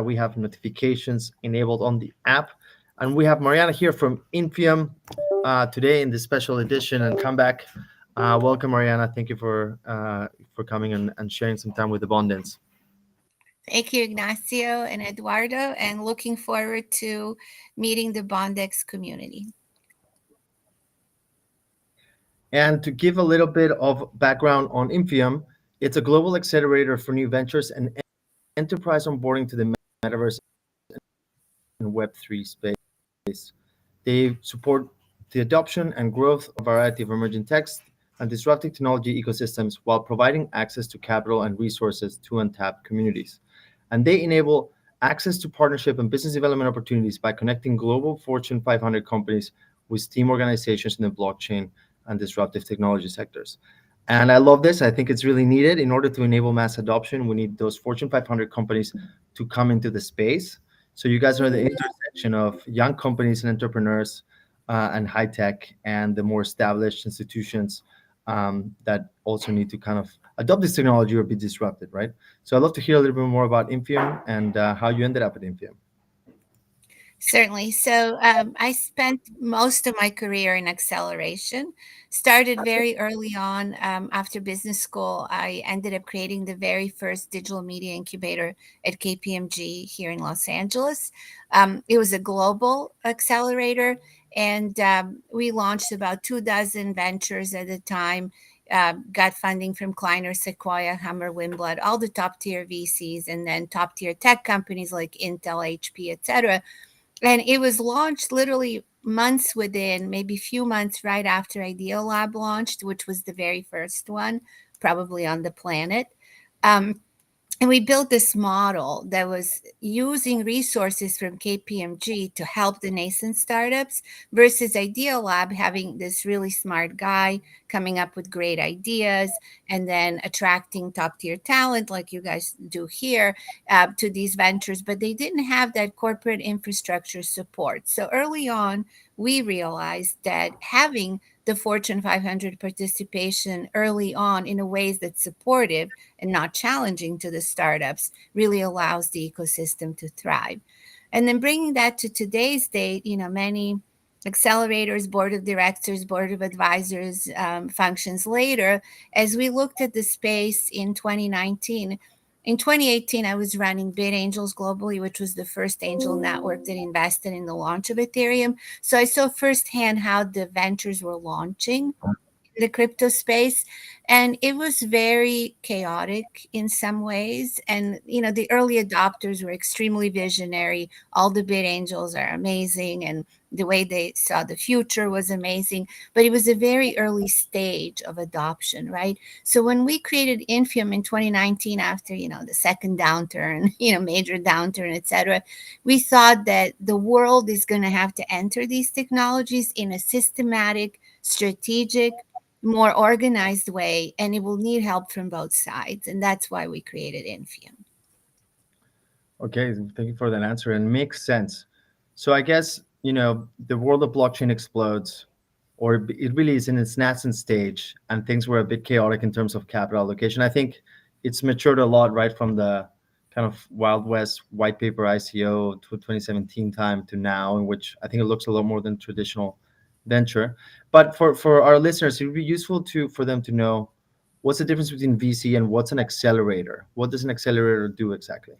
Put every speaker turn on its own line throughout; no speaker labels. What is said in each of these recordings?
we have notifications enabled on the app. And we have Mariana here from Infiom today in this special edition and comeback. Welcome, Mariana. Thank you for coming and sharing some time with the Bondex.
Thank you, Ignacio and Eduardo, and looking forward to meeting the Bondex community.
And to give a little bit of background on Infiom, it's a global accelerator for new ventures and enterprise onboarding to the Metaverse and Web3 space. They support the adoption and growth of a variety of emerging tech and disruptive technology ecosystems while providing access to capital and resources to untapped communities. And they enable access to partnership and business development opportunities by connecting global Fortune 500 companies with team organizations in the blockchain and disruptive technology sectors. And I love this. I think it's really needed. In order to enable mass adoption, we need those Fortune 500 companies to come into the space. So you guys are the intersection of young companies and entrepreneurs and high tech and the more established institutions that also need to kind of adopt this technology or be disrupted, right? So I'd love to hear a little bit more about Infiom and how you ended up at Infiom.
Certainly. So I spent most of my career in acceleration. Started very early on. After business school, I ended up creating the very first digital media incubator at KPMG here in Los Angeles. It was a global accelerator, and we launched about 2 dozen ventures at the time. Got funding from Kleiner, Sequoia, Hammer, Winblad, all the top tier VCs, and then top tier tech companies like Intel, HP, etc. And it was launched literally months within, maybe few months right after Idea Lab launched, which was the very first one, probably on the planet. Um, and we built this model that was using resources from KPMG to help the nascent startups versus Idea Lab having this really smart guy coming up with great ideas and then attracting top tier talent like you guys do here to these ventures. But they didn't have that corporate infrastructure support. So early on, we realized that having the Fortune 500 participation early on in a ways that's supportive and not challenging to the startups really allows the ecosystem to thrive. And then bringing that to today's date, many accelerators, board of directors, board of advisors functions later, as we looked at the space in 2019. In 2018, I was running Bid Angels globally, which was the first angel network that invested in the launch of Ethereum. So I saw firsthand how the ventures were launching the crypto space, and it was very chaotic in some ways. And the early adopters were extremely visionary. All the Bid Angels are amazing, and the way they saw the future was amazing, but it was a very early stage of adoption, right? So when we created Infiom in 2019, after the second downturn, major downturn, etc., we thought that the world is going to have to enter these technologies in a systematic, strategic, more organized way, and it will need help from both sides. And that's why we created Infiom.
Okay, thank you for that answer. And makes sense. So I guess, the world of blockchain explodes, or it really is in its nascent stage, and things were a bit chaotic in terms of capital allocation. I think it's matured a lot, right, from the kind of Wild West white paper ICO to 2017 time to now, in which I think it looks a lot more than traditional venture. But for our listeners, it would be useful for them to know what's the difference between VC and what's an accelerator. What does an accelerator do exactly?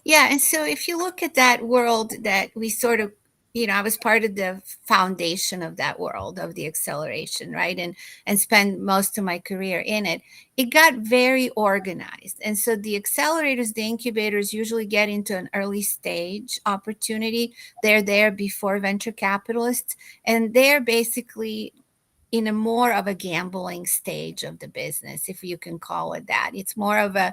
Yeah, and so if you look at that world that we sort of, I was part of the foundation of that world of the acceleration, right? And spend most of my career in it. It got very organized. And so the accelerators, the incubators usually get into an early stage opportunity. They're there before venture capitalists, and they're basically in a more of a gambling stage of the business, if you can call it that. It's more of a,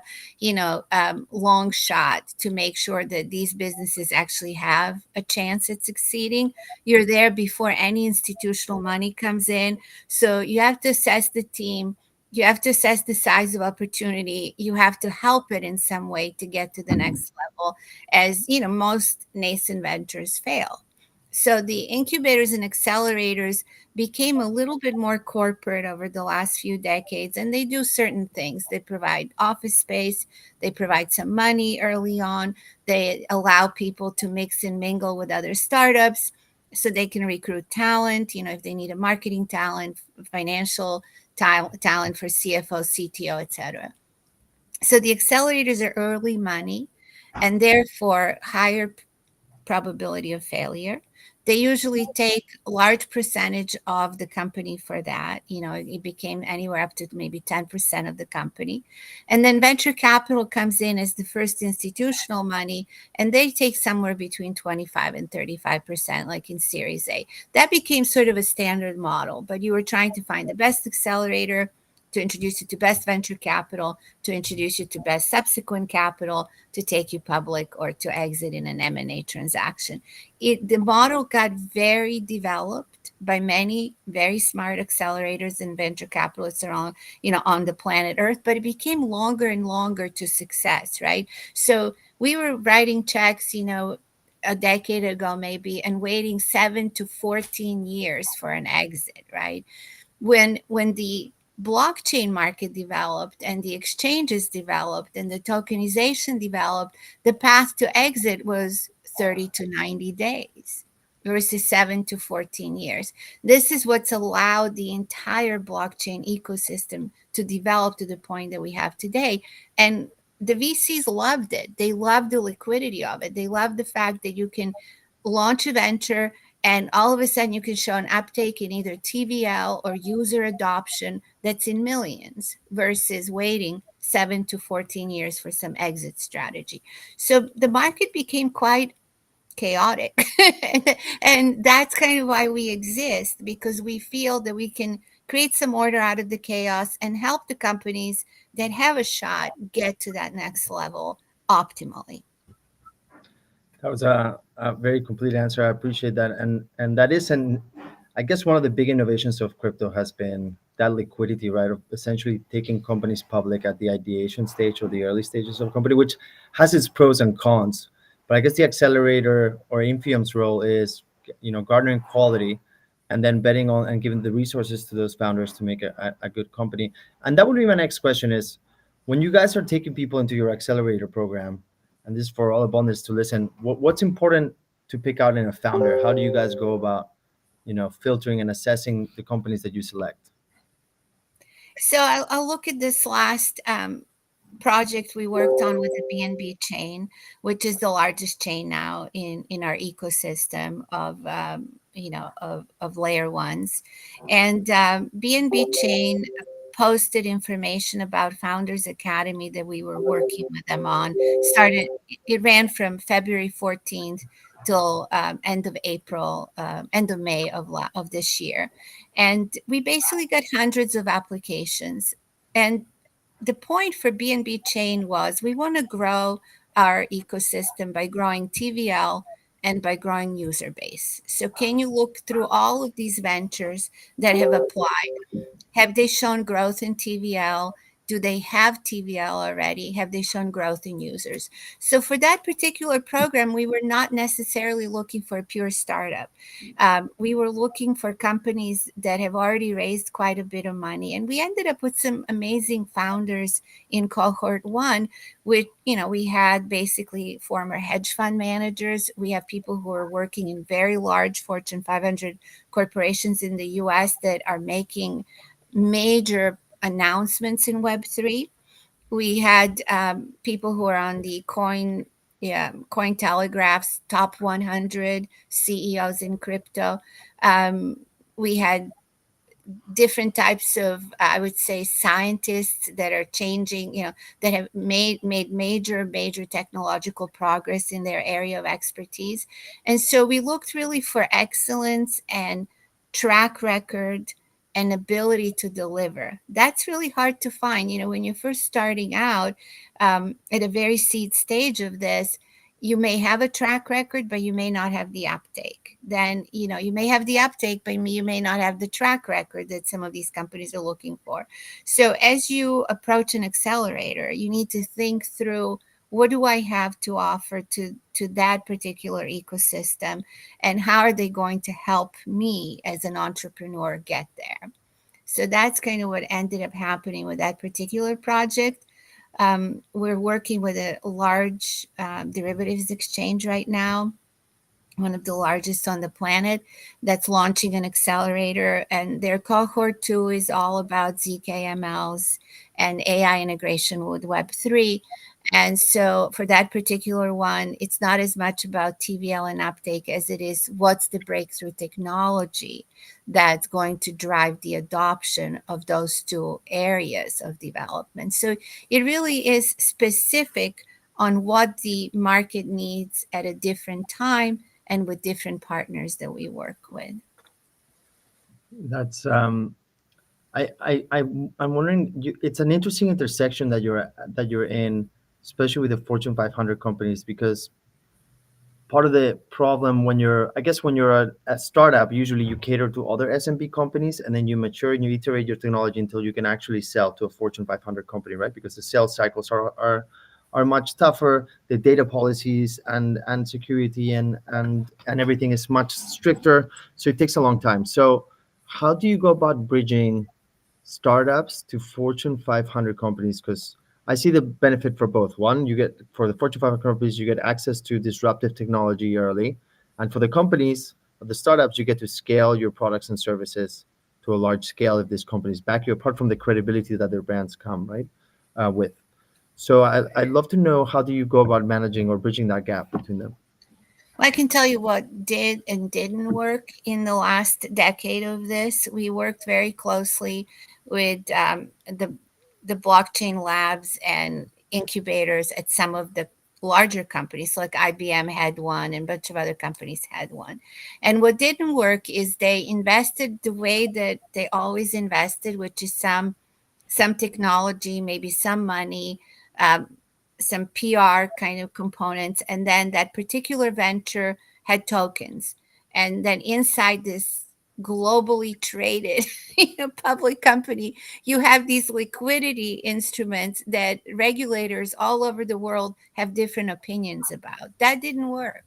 long shot to make sure that these businesses actually have a chance at succeeding. You're there before any institutional money comes in. So you have to assess the team. You have to assess the size of opportunity. You have to help it in some way to get to the next level, as most nascent ventures fail. So the incubators and accelerators became a little bit more corporate over the last few decades, and they do certain things. They provide office space, they provide some money early on, they allow people to mix and mingle with other startups so they can recruit talent, if they need a marketing talent, financial talent for CFO, CTO, etc. So the accelerators are early money and therefore higher probability of failure. They usually take a large percentage of the company for that. It became anywhere up to maybe 10% of the company. And then venture capital comes in as the first institutional money, and they take somewhere between 25 and 35%, like in Series A. That became sort of a standard model, but you were trying to find the best accelerator to introduce you to best venture capital, to introduce you to best subsequent capital, to take you public or to exit in an M&A transaction. The model got very developed by many very smart accelerators and venture capitalists around, on the planet Earth, but it became longer and longer to success, right? So we were writing checks, a decade ago maybe, and waiting 7 to 14 years for an exit, right? When the blockchain market developed and the exchanges developed and the tokenization developed, the path to exit was 30 to 90 days versus 7 to 14 years. This is what's allowed the entire blockchain ecosystem to develop to the point that we have today. And the VCs loved it. They loved the liquidity of it. They loved the fact that you can launch a venture and all of a sudden you can show an uptake in either TVL or user adoption that's in millions versus waiting 7 to 14 years for some exit strategy. So the market became quite chaotic. And that's kind of why we exist, because we feel that we can create some order out of the chaos and help the companies that have a shot get to that next level optimally.
That was a very complete answer. I appreciate that. And that is I guess one of the big innovations of crypto has been that liquidity, right? Of essentially taking companies public at the ideation stage or the early stages of a company, which has its pros and cons. But I guess the accelerator or Infiom's role is, garnering quality and then betting on and giving the resources to those founders to make a good company. And that would be my next question is, when you guys are taking people into your accelerator program, and this is for all abundance to listen, what's important to pick out in a founder? How do you guys go about, filtering and assessing the companies that you select?
So I'll look at this last project we worked on with the BNB chain, which is the largest chain now in our ecosystem of of layer ones. And BNB chain posted information about Founders Academy that we were working with them on. It ran from February 14th till end of April, end of May of this year. And we basically got hundreds of applications. And the point for BNB Chain was we want to grow our ecosystem by growing TVL and by growing user base. So can you look through all of these ventures that have applied? Have they shown growth in TVL? Do they have TVL already? Have they shown growth in users? So for that particular program, we were not necessarily looking for a pure startup. We were looking for companies that have already raised quite a bit of money. And we ended up with some amazing founders in cohort one, which, we had basically former hedge fund managers. We have people who are working in very large Fortune 500 corporations in the US that are making major announcements in Web3. We had people who are on the Cointelegraph's top 100 CEOs in crypto. We had different types of, I would say, scientists that are changing, that have made major technological progress in their area of expertise. And so we looked really for excellence and track record and ability to deliver. That's really hard to find. When you're first starting out at a very seed stage of this, you may have a track record, but you may not have the uptake. Then, you may have the uptake, but you may not have the track record that some of these companies are looking for. So as you approach an accelerator, you need to think through what do I have to offer to that particular ecosystem, and how are they going to help me as an entrepreneur get there? So that's kind of what ended up happening with that particular project. We're working with a large derivatives exchange right now, one of the largest on the planet, that's launching an accelerator. And their cohort 2 is all about ZKMLs and AI integration with Web3. And so for that particular one, it's not as much about TVL and uptake as it is what's the breakthrough technology that's going to drive the adoption of those two areas of development. So it really is specific on what the market needs at a different time and with different partners that we work with.
That's I'm wondering. It's an interesting intersection that you're in, especially with the Fortune 500 companies, because part of the problem when you're, I guess, when you're a startup, usually you cater to other SMB companies, and then you mature and you iterate your technology until you can actually sell to a Fortune 500 company, right? Because the sales cycles are much tougher. The data policies and security and everything is much stricter, so it takes a long time. So how do you go about bridging startups to Fortune 500 companies? Because I see the benefit for both. One, you get, for the Fortune 500 companies, you get access to disruptive technology early, and for the companies, for the startups, you get to scale your products and services to a large scale if these companies back you. Apart from the credibility that their brands come right with. So I'd love to know, how do you go about managing or bridging that gap between them?
Well, I can tell you what did and didn't work in the last decade of this. We worked very closely with the blockchain labs and incubators at some of the larger companies, like IBM had one and a bunch of other companies had one. And what didn't work is they invested the way that they always invested, which is some technology, maybe some money, um, some PR kind of components, and then that particular venture had tokens. And then inside this globally traded public company, you have these liquidity instruments that regulators all over the world have different opinions about. That didn't work.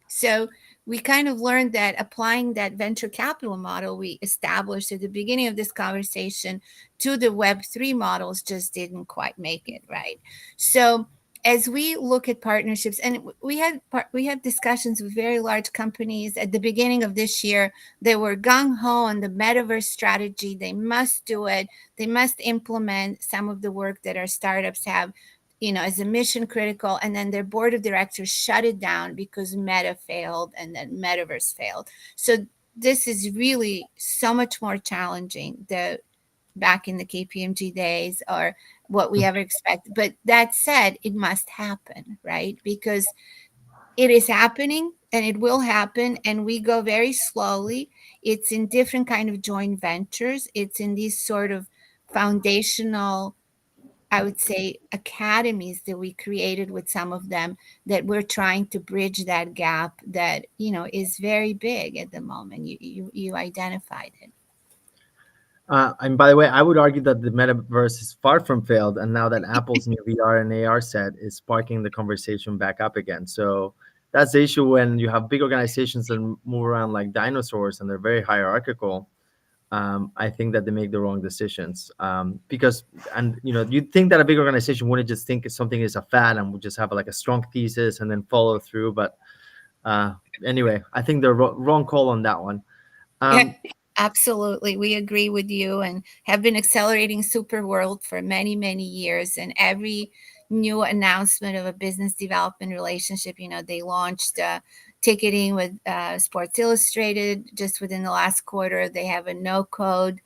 So we kind of learned that applying that venture capital model we established at the beginning of this conversation to the Web3 models just didn't quite make it right. So as we look at partnerships, and we had discussions with very large companies at the beginning of this year. They were gung-ho on the metaverse strategy. They must do it. They must implement some of the work that our startups have, as a mission critical, and then their board of directors shut it down because Meta failed and then Metaverse failed. So this is really so much more challenging the back in the KPMG days or what we ever expect. But that said, it must happen, right? Because it is happening and it will happen, and we go very slowly. It's in different kind of joint ventures. It's in these sort of foundational, I would say, academies that we created with some of them, that we're trying to bridge that gap that, is very big at the moment. You identified it.
And by the way, I would argue that the metaverse is far from failed, and now that Apple's new VR and AR set is sparking the conversation back up again. So that's the issue when you have big organizations that move around like dinosaurs and they're very hierarchical. I think that they make the wrong decisions, because, and you'd think that a big organization wouldn't just think something is a fad and would just have like a strong thesis and then follow through. But uh, anyway, I think the wrong call on that one.
Yeah,
Um,
absolutely. We agree with you and have been accelerating Super World for many, many years. And every new announcement of a business development relationship, they launched ticketing with Sports Illustrated just within the last quarter. They have a no code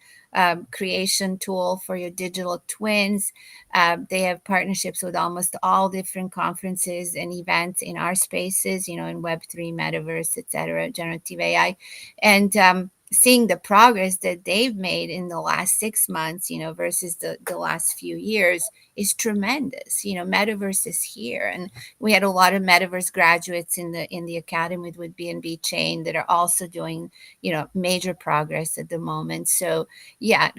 creation tool for your digital twins. They have partnerships with almost all different conferences and events in our spaces, in Web3, Metaverse, etc., generative AI. And seeing the progress that they've made in the last 6 months, versus the last few years is tremendous. Metaverse is here, and we had a lot of Metaverse graduates in the academy with BNB Chain that are also doing, major progress at the moment. So yeah,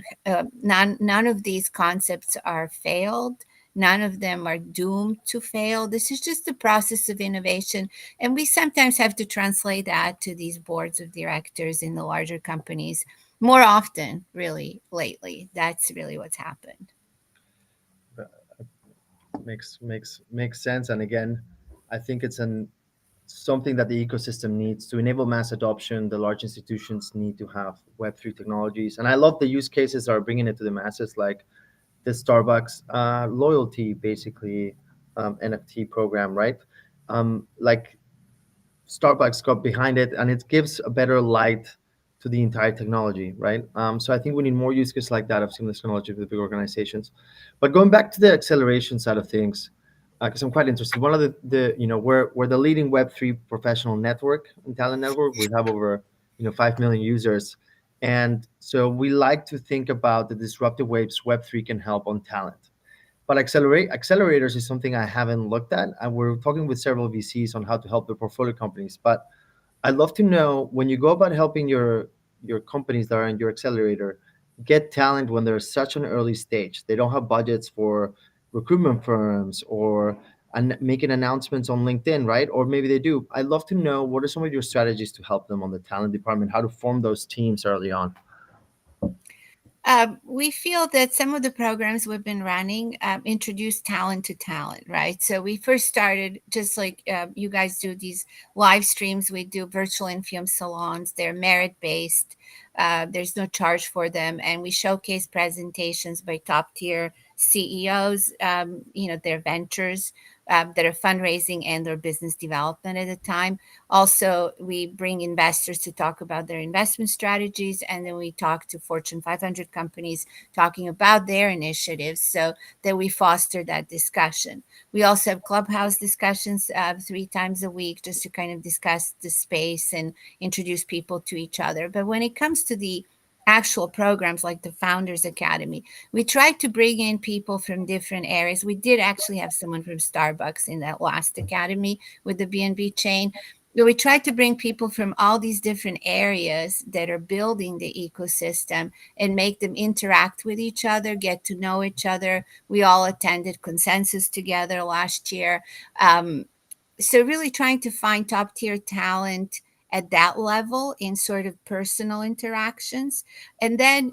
none of these concepts are failed. None of them are doomed to fail. This is just the process of innovation. And we sometimes have to translate that to these boards of directors in the larger companies more often, really, lately. That's really what's happened.
Makes sense. And again, I think it's an something that the ecosystem needs to enable mass adoption. The large institutions need to have Web3 technologies, and I love the use cases that are bringing it to the masses, like the Starbucks loyalty, basically NFT program, right? Like Starbucks got behind it, and it gives a better light to the entire technology, right? So I think we need more use cases like that of seamless technology for the big organizations. But going back to the acceleration side of things, because I'm quite interested. One of the we're the leading Web3 professional network and talent network. We have over 5 million users, and so we like to think about the disruptive ways Web3 can help on talent. But accelerators is something I haven't looked at, and we're talking with several VCs on how to help the portfolio companies. But I'd love to know, when you go about helping your companies that are in your accelerator get talent when they're such an early stage. They don't have budgets for recruitment firms or making announcements on LinkedIn, right? Or maybe they do. I'd love to know, what are some of your strategies to help them on the talent department, how to form those teams early on.
We feel that some of the programs we've been running introduce talent to talent, right? So we first started just like you guys do these live streams. We do virtual Infiom salons. They're merit based. There's no charge for them, and we showcase presentations by top tier CEOs. Their ventures that are fundraising and their business development at the time. Also, we bring investors to talk about their investment strategies, and then we talk to Fortune 500 companies talking about their initiatives so that we foster that discussion. We also have clubhouse discussions 3 times a week just to kind of discuss the space and introduce people to each other. But when it comes to the actual programs like the Founders Academy, we tried to bring in people from different areas. We did actually have someone from Starbucks in that last academy with the B&B chain. We tried to bring people from all these different areas that are building the ecosystem and make them interact with each other, get to know each other. We all attended Consensus together last year. So really trying to find top tier talent at that level in sort of personal interactions, and then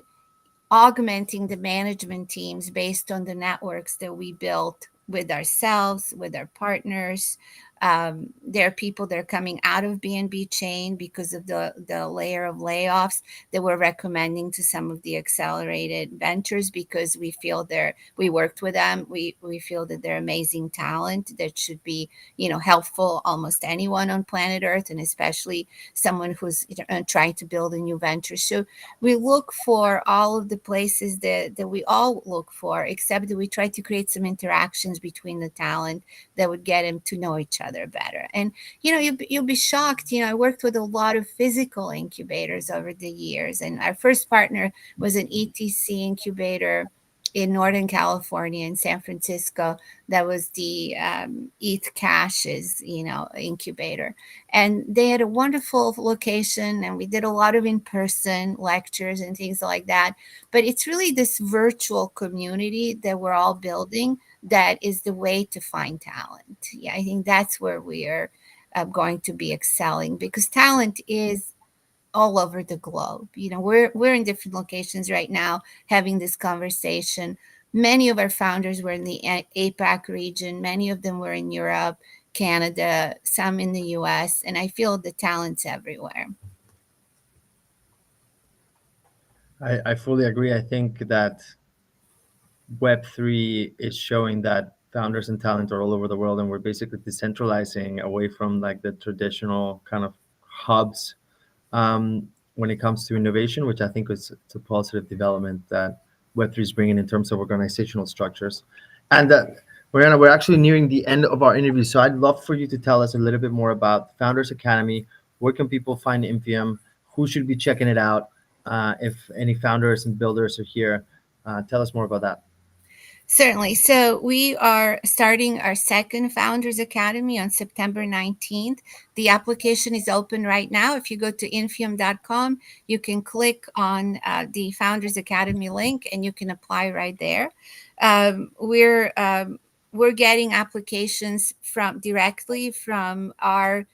augmenting the management teams based on the networks that we built with ourselves, with our partners. There are people that are coming out of B&B chain because of the layer of layoffs that we're recommending to some of the accelerated ventures, because we worked with them. We feel that they're amazing talent that should be, helpful almost anyone on planet Earth, and especially someone who's trying to build a new venture. So we look for all of the places that we all look for, except that we try to create some interactions between the talent that would get them to know each other better. And you'll be shocked. I worked with a lot of physical incubators over the years, and our first partner was an ETC incubator in Northern California, in San Francisco. That was the ETH Caches, incubator. And they had a wonderful location, and we did a lot of in-person lectures and things like that. But it's really this virtual community that we're all building that is the way to find talent. Yeah, I think that's where we are going to be excelling, because talent is all over the globe. We're in different locations right now having this conversation. Many of our founders were in the APAC region. Many of them were in Europe, Canada, some in the US, and I feel the talent's everywhere.
I fully agree. I think that Web3 is showing that founders and talent are all over the world, and we're basically decentralizing away from like the traditional kind of hubs when it comes to innovation, which I think is it's a positive development that Web3 is bringing in terms of organizational structures. And Mariana, we're actually nearing the end of our interview, so I'd love for you to tell us a little bit more about Founders Academy. Where can people find Infiom? Who should be checking it out? If any founders and builders are here, tell us more about that.
Certainly. So we are starting our second Founders Academy on September 19th. The application is open right now. If you go to infiom.com, you can click on the Founders Academy link and you can apply right there. Um, we're um, we're getting applications from directly from our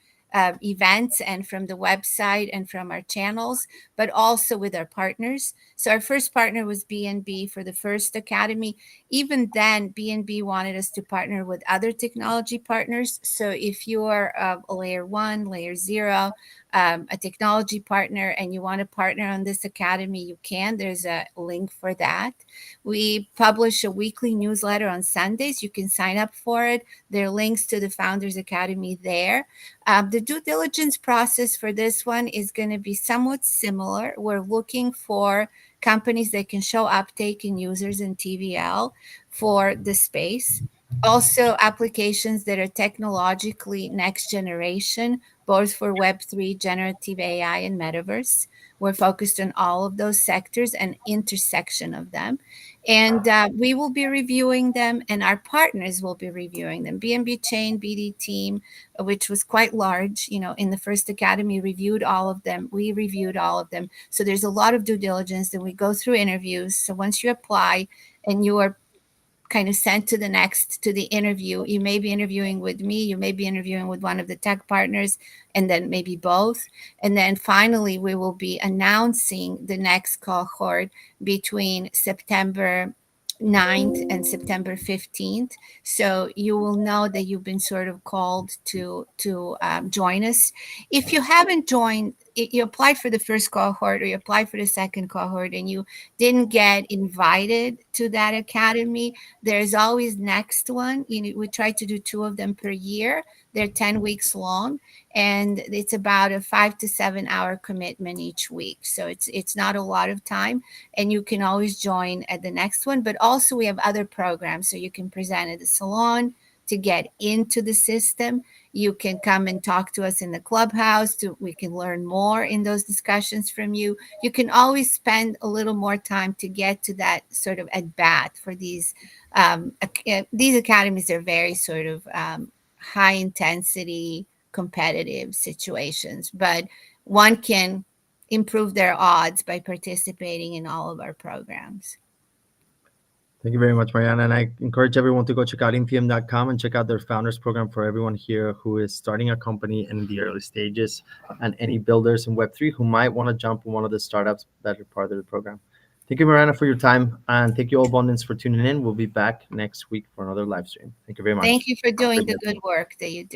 events and from the website and from our channels, but also with our partners. So our first partner was BNB for the first academy. Even then, BNB wanted us to partner with other technology partners. So if you're a layer one, layer zero, a technology partner, and you want to partner on this academy, you can. There's a link for that. We publish a weekly newsletter on Sundays. You can sign up for it. There are links to the Founders Academy there. The due diligence process for this one is going to be somewhat similar. We're looking for companies that can show uptake in users and TVL for the space. Also, applications that are technologically next generation, both for Web3, generative AI, and Metaverse. We're focused on all of those sectors and intersection of them. And we will be reviewing them, and our partners will be reviewing them. BNB Chain, BD Team, which was quite large, in the first academy, reviewed all of them. We reviewed all of them. So there's a lot of due diligence, and we go through interviews. So once you apply and you are kind of sent to the interview, you may be interviewing with me, you may be interviewing with one of the tech partners, and then maybe both. And then finally we will be announcing the next cohort between September 9th and September 15th. So you will know that you've been sort of called to join us. If you haven't joined, you applied for the first cohort or you applied for the second cohort and you didn't get invited to that academy, there's always next one. We try to do two of them per year. They're 10 weeks long, and it's about a 5 to 7 hour commitment each week. So it's not a lot of time, and you can always join at the next one. But also we have other programs, so you can present at the salon to get into the system. You can come and talk to us in the clubhouse. We can learn more in those discussions from you. You can always spend a little more time to get to that sort of at bat for these. These academies are very sort of high intensity competitive situations, but one can improve their odds by participating in all of our programs.
Thank you very much, Mariana. And I encourage everyone to go check out Infiom.com and check out their founders program for everyone here who is starting a company in the early stages, and any builders in Web3 who might want to jump in one of the startups that are part of the program. Thank you, Mariana, for your time. And thank you all, Bondex, for tuning in. We'll be back next week for another live stream. Thank you very much.
Thank you for
Have a
doing
great
the
day.
good work that you do.